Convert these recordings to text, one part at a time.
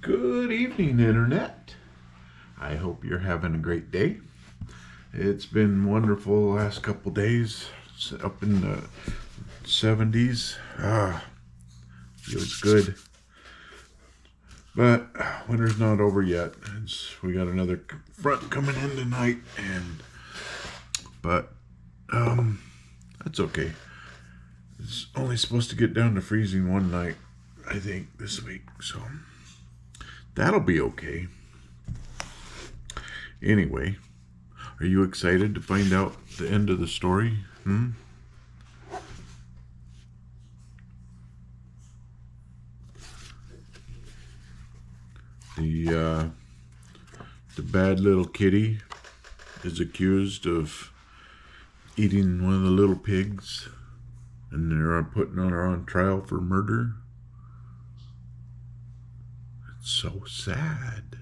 Good evening, Internet. I hope you're having a great day. It's been wonderful the last couple days. It's up in the 70s. Feels good. But winter's not over yet. We got another front coming in tonight, but that's okay. It's only supposed to get down to freezing one night, I think, this week. So that'll be okay. Anyway, are you excited to find out the end of the story? The bad little kitty is accused of eating one of the little pigs, and they're putting her on trial for murder. It's so sad.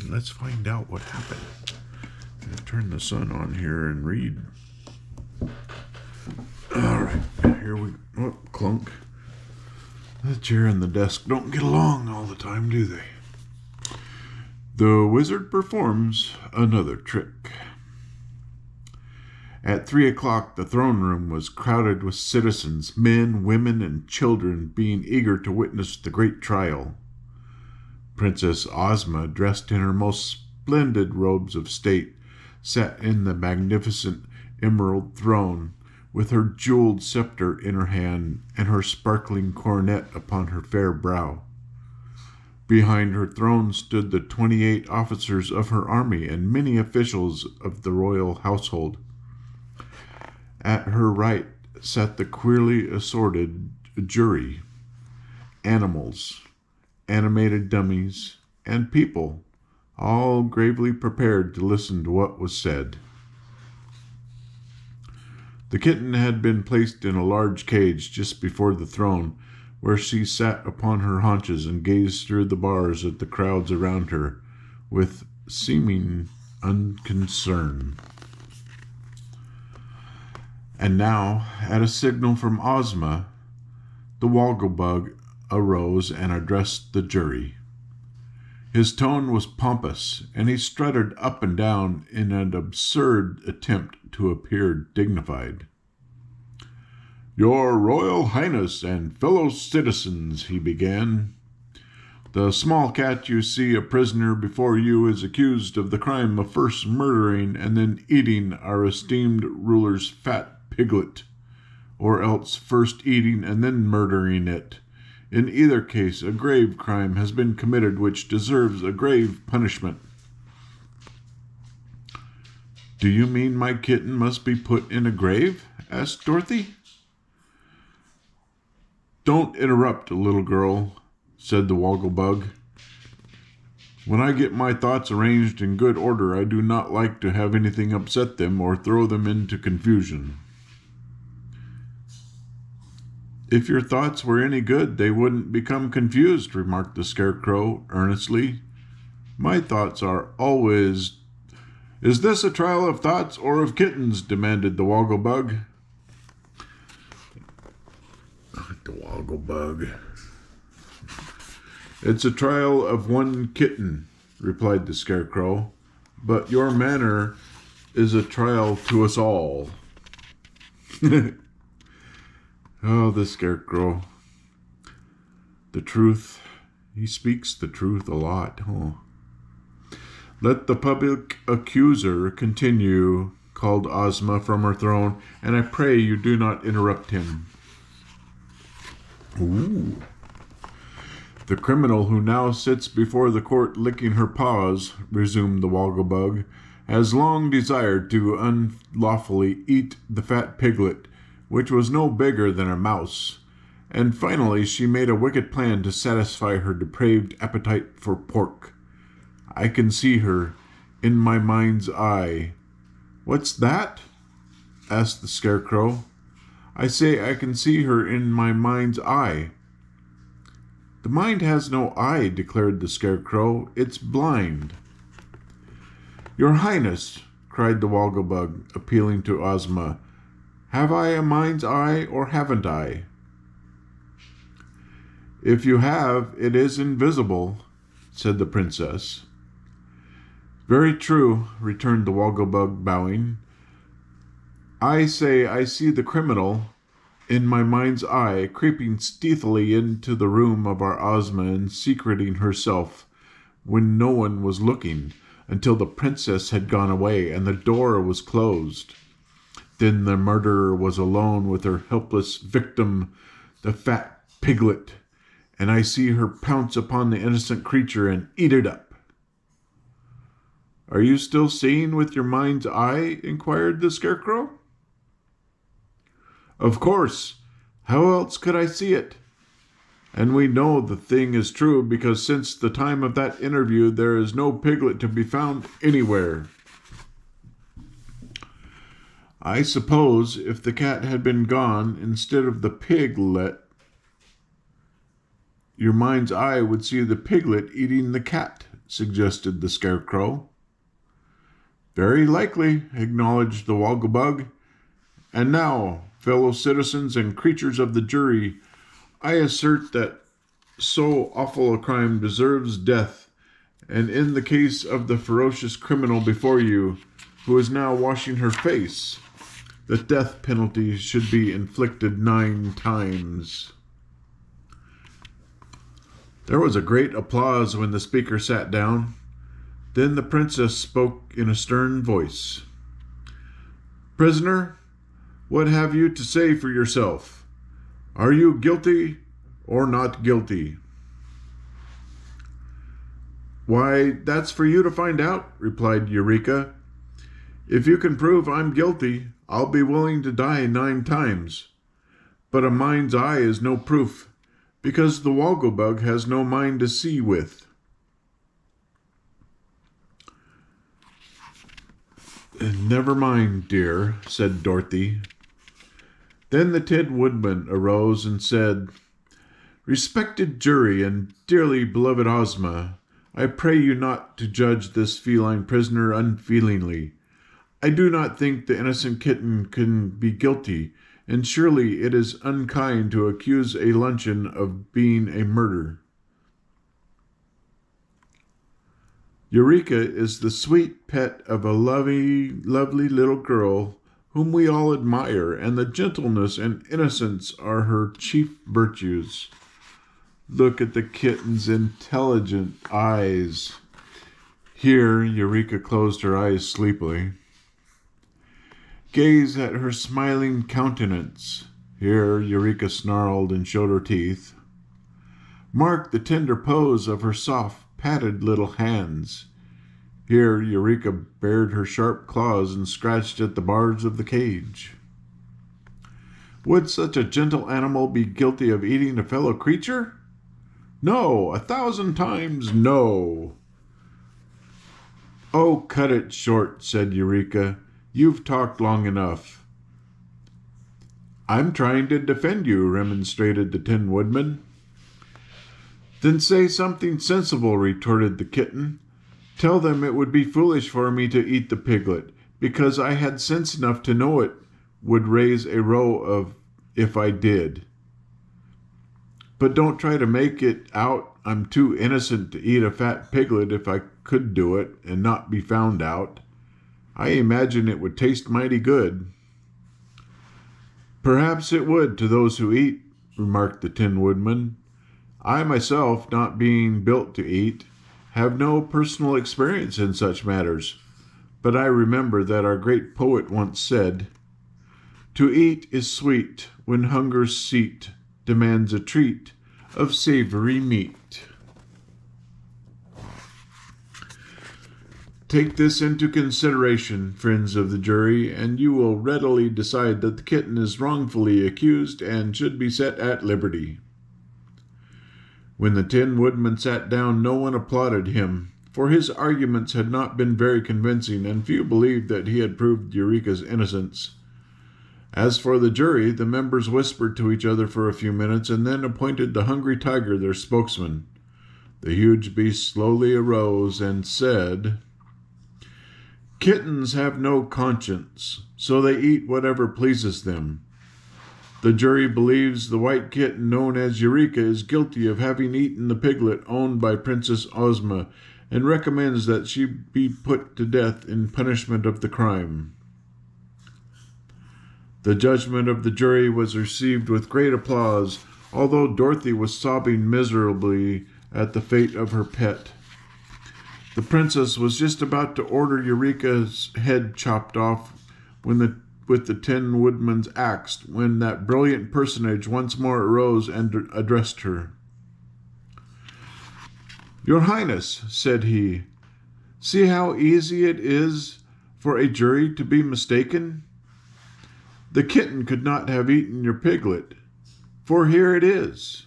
Let's find out what happened. I'm going to turn the sun on here and read. Alright, here we go. Oh, clunk. The chair and the desk don't get along all the time, do they? The wizard performs another trick. At 3 o'clock, the throne room was crowded with citizens, men, women, and children being eager to witness the great trial. Princess Ozma, dressed in her most splendid robes of state, sat in the magnificent emerald throne, with her jeweled scepter in her hand and her sparkling coronet upon her fair brow. Behind her throne stood the 28 officers of her army and many officials of the royal household. At her right sat the queerly assorted jury, animals, animated dummies, and people, all gravely prepared to listen to what was said. The kitten had been placed in a large cage just before the throne, where she sat upon her haunches and gazed through the bars at the crowds around her with seeming unconcern. And now, at a signal from Ozma, the Wogglebug arose and addressed the jury. His tone was pompous, and he strutted up and down in an absurd attempt to appear dignified. "Your Royal Highness and fellow citizens," he began, "the small cat you see a prisoner before you is accused of the crime of first murdering and then eating our esteemed ruler's fat piglet, or else first eating and then murdering it. In either case, a grave crime has been committed which deserves a grave punishment." "Do you mean my kitten must be put in a grave?" asked Dorothy. "Don't interrupt, little girl," said the Wogglebug. "When I get my thoughts arranged in good order, I do not like to have anything upset them or throw them into confusion." "If your thoughts were any good, they wouldn't become confused," remarked the Scarecrow earnestly. "My thoughts are always—" "Is this a trial of thoughts or of kittens?" demanded the Wogglebug. The Wogglebug. "It's a trial of one kitten," replied the Scarecrow, "but your manner is a trial to us all." Oh, the Scarecrow. The truth. He speaks the truth a lot, huh? "Let the public accuser continue," called Ozma from her throne, "and I pray you do not interrupt him." "Ooh." "The criminal who now sits before the court licking her paws," resumed the Wogglebug, "has long desired to unlawfully eat the fat piglet, which was no bigger than a mouse, and finally she made a wicked plan to satisfy her depraved appetite for pork. I can see her in my mind's eye." "What's that?" asked the Scarecrow. "I say I can see her in my mind's eye." "The mind has no eye," declared the Scarecrow. "It's blind." "Your Highness," cried the Wogglebug, appealing to Ozma, "have I a mind's eye or haven't I?" If you have, it is invisible, said the princess. Very true, returned the Wogglebug, bowing. I say I see the criminal in my mind's eye creeping stealthily into the room of our Ozma and secreting herself when no one was looking, until the princess had gone away and the door was closed. Then the murderer was alone with her helpless victim, the fat piglet, and I see her pounce upon the innocent creature and eat it up. Are you still seeing with your mind's eye? Inquired the Scarecrow. Of course. How else could I see it? And we know the thing is true because since the time of that interview there is no piglet to be found anywhere. I suppose if the cat had been gone instead of the piglet, your mind's eye would see the piglet eating the cat, suggested the Scarecrow. Very likely, acknowledged the Wogglebug. And now, fellow citizens and creatures of the jury, I assert that so awful a crime deserves death, and in the case of the ferocious criminal before you, who is now washing her face, the death penalty should be inflicted 9 times. There was a great applause when the speaker sat down. Then the princess spoke in a stern voice. Prisoner, what have you to say for yourself? Are you guilty or not guilty? Why, that's for you to find out, replied Eureka. If you can prove I'm guilty, I'll be willing to die 9 times. But a mind's eye is no proof, because the Wogglebug has no mind to see with. Never mind, dear, said Dorothy. Then the Tin Woodman arose and said, Respected jury and dearly beloved Ozma, I pray you not to judge this feline prisoner unfeelingly. I do not think the innocent kitten can be guilty, and surely it is unkind to accuse a luncheon of being a murder. Eureka is the sweet pet of a lovely little girl whom we all admire, and the gentleness and innocence are her chief virtues. Look at the kitten's intelligent eyes. Here, Eureka closed her eyes sleepily. Gaze at her smiling countenance. Here, Eureka snarled and showed her teeth. Mark the tender pose of her soft, patted little hands. Here, Eureka bared her sharp claws and scratched at the bars of the cage. Would such a gentle animal be guilty of eating a fellow creature? No, 1,000 times no. Oh, cut it short, said Eureka. You've talked long enough. I'm trying to defend you, remonstrated the Tin Woodman. Then say something sensible, retorted the kitten. Tell them it would be foolish for me to eat the piglet, because I had sense enough to know it would raise a row of if I did. But don't try to make it out I'm too innocent to eat a fat piglet if I could do it and not be found out. I imagine it would taste mighty good. Perhaps it would to those who eat, remarked the Tin Woodman. I myself, not being built to eat, have no personal experience in such matters, but I remember that our great poet once said, To eat is sweet when hunger's seat demands a treat of savory meat. Take this into consideration, friends of the jury, and you will readily decide that the kitten is wrongfully accused and should be set at liberty. When the Tin Woodman sat down, no one applauded him, for his arguments had not been very convincing, and few believed that he had proved Eureka's innocence. As for the jury, the members whispered to each other for a few minutes, and then appointed the Hungry Tiger their spokesman. The huge beast slowly arose and said, Kittens have no conscience, so they eat whatever pleases them. The jury believes the white kitten known as Eureka is guilty of having eaten the piglet owned by Princess Ozma and recommends that she be put to death in punishment of the crime. The judgment of the jury was received with great applause, although Dorothy was sobbing miserably at the fate of her pet. The princess was just about to order Eureka's head chopped off with the Tin Woodman's axe when that brilliant personage once more arose and addressed her. "Your Highness," said he, "see how easy it is for a jury to be mistaken. The kitten could not have eaten your piglet, for here it is."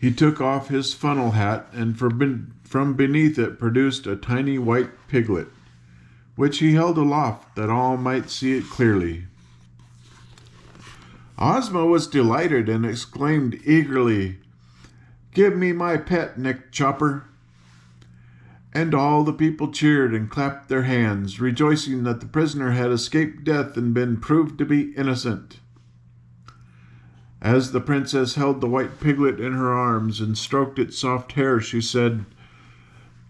He took off his funnel hat and from beneath it produced a tiny white piglet, which he held aloft that all might see it clearly. Ozma was delighted and exclaimed eagerly, "Give me my pet, Nick Chopper." And all the people cheered and clapped their hands, rejoicing that the prisoner had escaped death and been proved to be innocent. As the princess held the white piglet in her arms and stroked its soft hair, she said,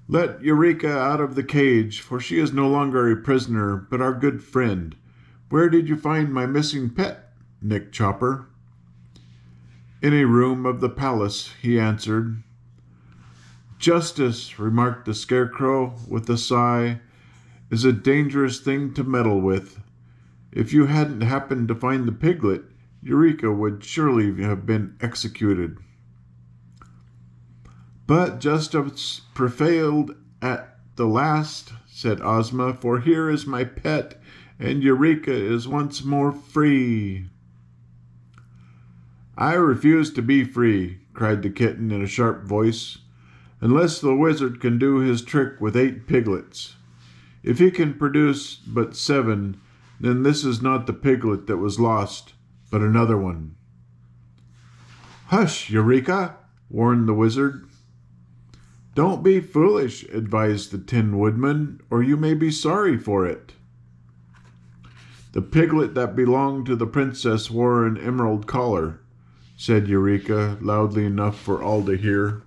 "Let Eureka out of the cage, for she is no longer a prisoner, but our good friend. Where did you find my missing pet, Nick Chopper?" "In a room of the palace," he answered. "Justice," remarked the Scarecrow with a sigh, "is a dangerous thing to meddle with. If you hadn't happened to find the piglet, Eureka would surely have been executed." "But justice prevailed at the last," said Ozma, "for here is my pet, and Eureka is once more free." "I refuse to be free," cried the kitten in a sharp voice, "unless the wizard can do his trick with 8 piglets. If he can produce but 7, then this is not the piglet that was lost, but another one." "Hush, Eureka!" warned the wizard. "Don't be foolish," advised the Tin Woodman, "or you may be sorry for it." "The piglet that belonged to the princess wore an emerald collar," said Eureka, loudly enough for all to hear.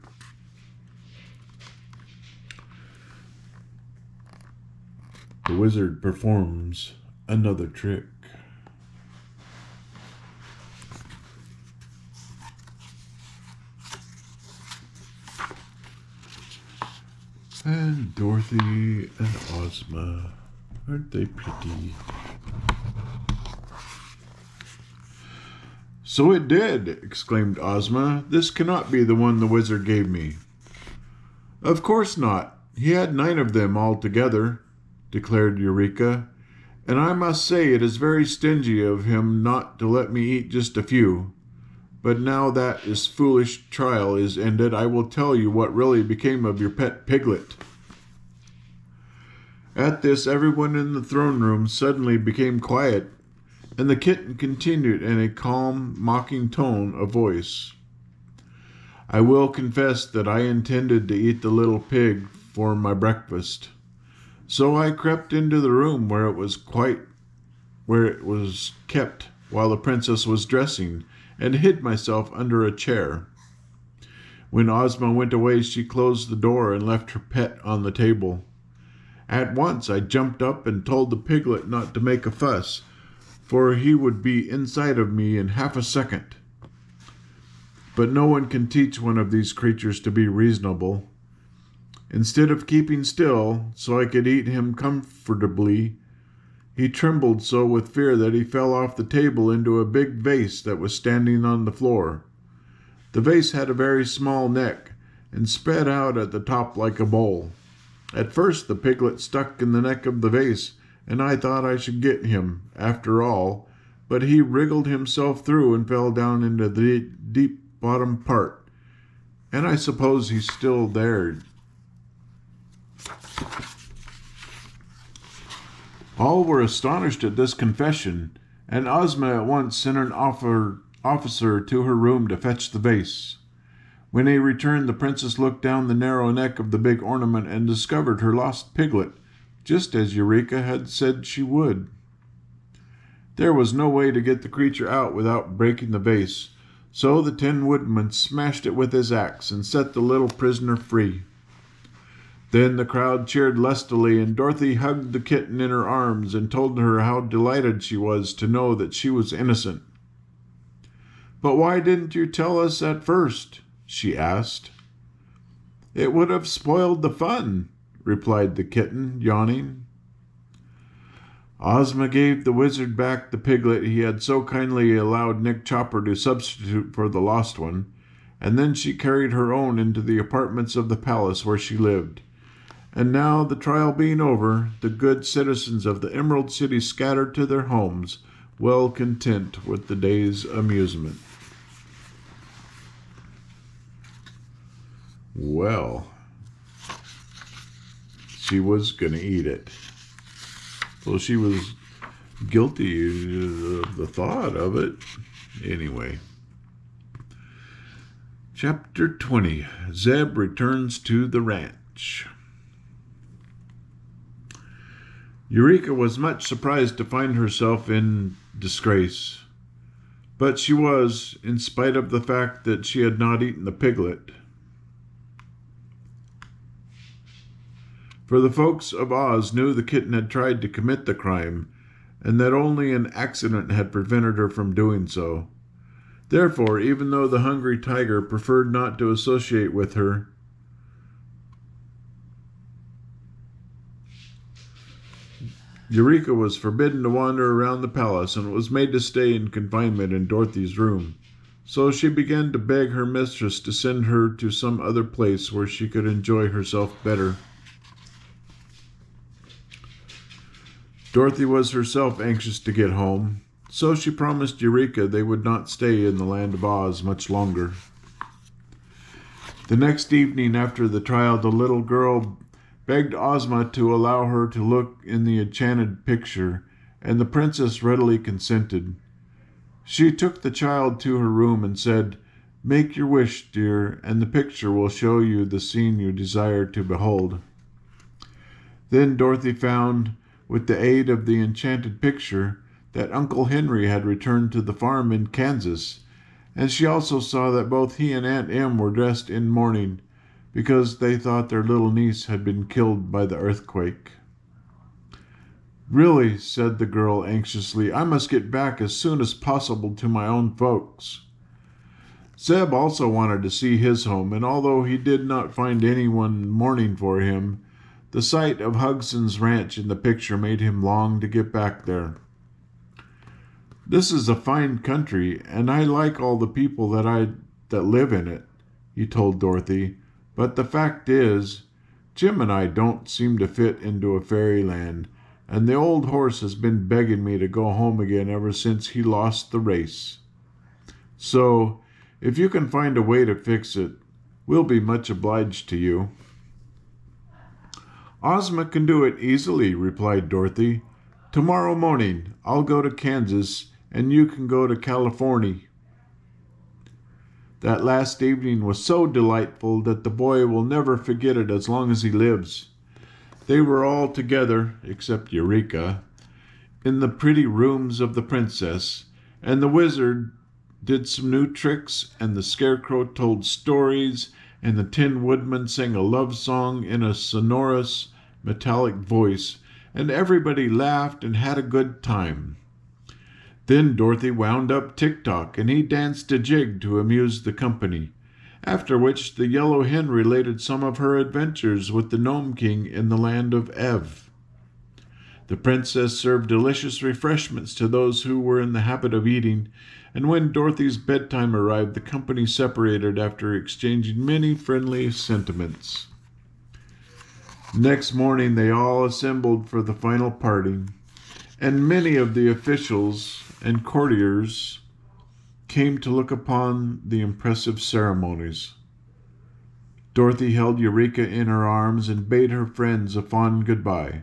The wizard performs another trick. And Dorothy and Ozma, aren't they pretty? "So it did!" exclaimed Ozma. "This cannot be the one the wizard gave me." "Of course not. He had 9 of them altogether," declared Eureka. "And I must say it is very stingy of him not to let me eat just a few. But now that his foolish trial is ended, I will tell you what really became of your pet piglet." At this, everyone in the throne room suddenly became quiet, and the kitten continued in a calm, mocking tone of voice. "I will confess that I intended to eat the little pig for my breakfast. So I crept into the room where it was kept while the princess was dressing, and hid myself under a chair. When Ozma went away, she closed the door and left her pet on the table. At once I jumped up and told the piglet not to make a fuss, for he would be inside of me in half a second. But no one can teach one of these creatures to be reasonable. Instead of keeping still, so I could eat him comfortably, he trembled so with fear that he fell off the table into a big vase that was standing on the floor. The vase had a very small neck and spread out at the top like a bowl. At first the piglet stuck in the neck of the vase, and I thought I should get him, after all, but he wriggled himself through and fell down into the deep bottom part, and I suppose he's still there. All were astonished at this confession, and Ozma at once sent an officer to her room to fetch the vase. When he returned, the princess looked down the narrow neck of the big ornament and discovered her lost piglet, just as Eureka had said she would. There was no way to get the creature out without breaking the vase, so the Tin Woodman smashed it with his axe and set the little prisoner free. Then the crowd cheered lustily, and Dorothy hugged the kitten in her arms and told her how delighted she was to know that she was innocent. "But why didn't you tell us at first?" she asked. "It would have spoiled the fun," replied the kitten, yawning. Ozma gave the wizard back the piglet he had so kindly allowed Nick Chopper to substitute for the lost one, and then she carried her own into the apartments of the palace where she lived. And now, the trial being over, the good citizens of the Emerald City scattered to their homes, well content with the day's amusement. Well, she was going to eat it. So she was guilty of the thought of it. Anyway. Chapter 20. Zeb returns to the ranch. Eureka was much surprised to find herself in disgrace. But she was, in spite of the fact that she had not eaten the piglet. For the folks of Oz knew the kitten had tried to commit the crime, and that only an accident had prevented her from doing so. Therefore, even though the hungry tiger preferred not to associate with her, Eureka was forbidden to wander around the palace and was made to stay in confinement in Dorothy's room. So she began to beg her mistress to send her to some other place where she could enjoy herself better. Dorothy was herself anxious to get home, so she promised Eureka they would not stay in the land of Oz much longer. The next evening after the trial, the little girl begged Ozma to allow her to look in the enchanted picture, and the princess readily consented. She took the child to her room and said, "Make your wish, dear, and the picture will show you the scene you desire to behold." Then Dorothy found, with the aid of the enchanted picture, that Uncle Henry had returned to the farm in Kansas, and she also saw that both he and Aunt Em were dressed in mourning, because they thought their little niece had been killed by the earthquake. "Really," said the girl anxiously, "I must get back as soon as possible to my own folks." Zeb also wanted to see his home, and although he did not find anyone mourning for him, the sight of Hugson's ranch in the picture made him long to get back there. "This is a fine country, and I like all the people that live in it," he told Dorothy. "But the fact is, Jim and I don't seem to fit into a fairyland, and the old horse has been begging me to go home again ever since he lost the race. So, if you can find a way to fix it, we'll be much obliged to you." "Ozma can do it easily," replied Dorothy. "Tomorrow morning I'll go to Kansas, and you can go to California." That last evening was so delightful that the boy will never forget it as long as he lives. They were all together, except Eureka, in the pretty rooms of the princess, and the wizard did some new tricks, and the scarecrow told stories, and the Tin Woodman sang a love song in a sonorous, metallic voice, and everybody laughed and had a good time. Then Dorothy wound up Tick-Tock, and he danced a jig to amuse the company, after which the Yellow Hen related some of her adventures with the Gnome King in the land of Ev. The princess served delicious refreshments to those who were in the habit of eating, and when Dorothy's bedtime arrived, the company separated after exchanging many friendly sentiments. Next morning they all assembled for the final parting, and many of the officials and courtiers came to look upon the impressive ceremonies. Dorothy held Eureka in her arms and bade her friends a fond goodbye.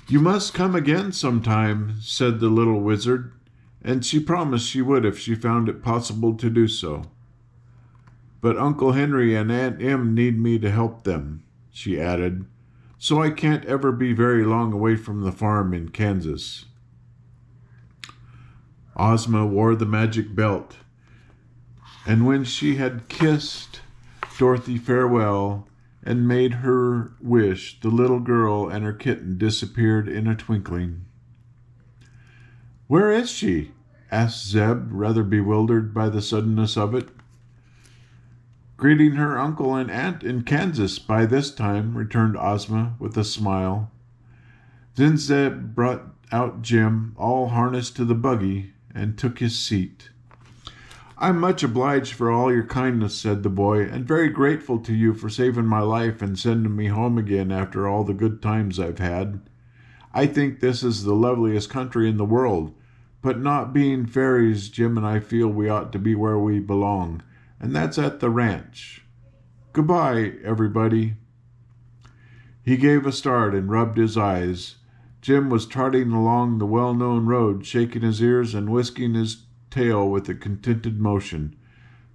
"You must come again sometime," said the little wizard, and she promised she would if she found it possible to do so. "But Uncle Henry and Aunt Em need me to help them," she added, "so I can't ever be very long away from the farm in Kansas." Ozma wore the magic belt, and when she had kissed Dorothy farewell and made her wish, the little girl and her kitten disappeared in a twinkling. "Where is she?" asked Zeb, rather bewildered by the suddenness of it. "Greeting her uncle and aunt in Kansas by this time," returned Ozma with a smile. Then Zeb brought out Jim, all harnessed to the buggy, and took his seat. "I'm much obliged for all your kindness," said the boy, "and very grateful to you for saving my life and sending me home again after all the good times I've had. I think this is the loveliest country in the world, but not being fairies, Jim and I feel we ought to be where we belong, and that's at the ranch. Goodbye, everybody." He gave a start and rubbed his eyes. Jim was trotting along the well-known road, shaking his ears and whisking his tail with a contented motion.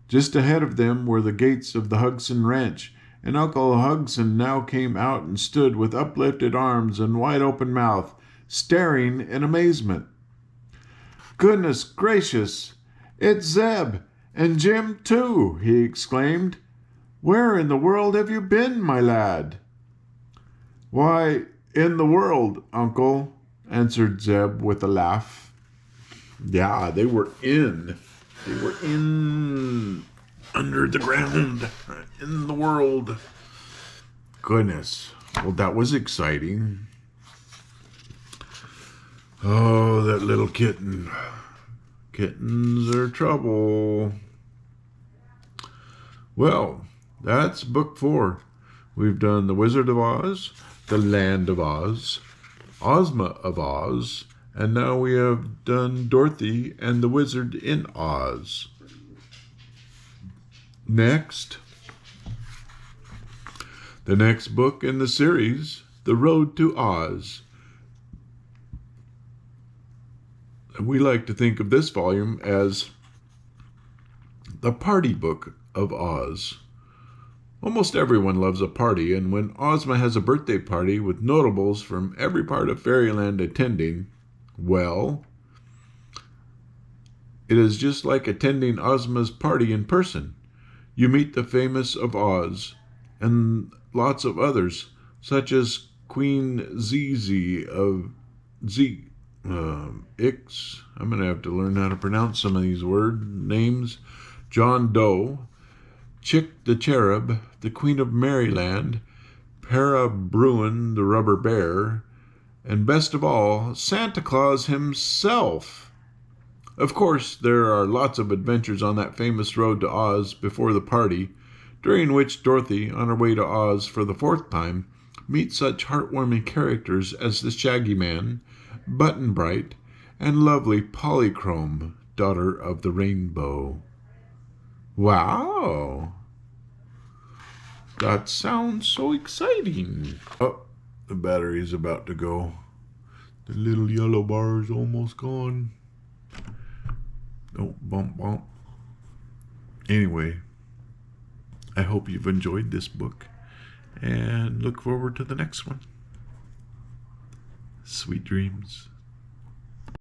Just ahead of them were the gates of the Hugson ranch, and Uncle Hugson now came out and stood with uplifted arms and wide-open mouth, staring in amazement. "Goodness gracious! It's Zeb! And Jim, too!" he exclaimed. "Where in the world have you been, my lad?" "Why, in the world, Uncle," answered Zeb with a laugh. Yeah, they were in under the ground, in the world. Goodness. Well, that was exciting. Oh, that little kitten. Kittens are trouble. Well, that's book 4. We've done The Wizard of Oz, The Land of Oz, Ozma of Oz, and now we have done Dorothy and the Wizard in Oz. Next, the next book in the series, The Road to Oz. We like to think of this volume as the party book of Oz. Almost everyone loves a party, and when Ozma has a birthday party with notables from every part of Fairyland attending, well, it is just like attending Ozma's party in person. You meet the famous of Oz and lots of others, such as Queen Zizi of Ix. I'm going to have to learn how to pronounce some of these names. John Doe, Chick the Cherub, the Queen of Merryland, Para Bruin the Rubber Bear, and best of all, Santa Claus himself. Of course, there are lots of adventures on that famous road to Oz before the party, during which Dorothy, on her way to Oz for the 4th time, meets such heartwarming characters as the Shaggy Man, Button Bright, and lovely Polychrome, daughter of the Rainbow. Wow! That sounds so exciting. Oh, the battery is about to go. The little yellow bar is almost gone. Oh, bump, bump. Anyway, I hope you've enjoyed this book and look forward to the next one. Sweet dreams.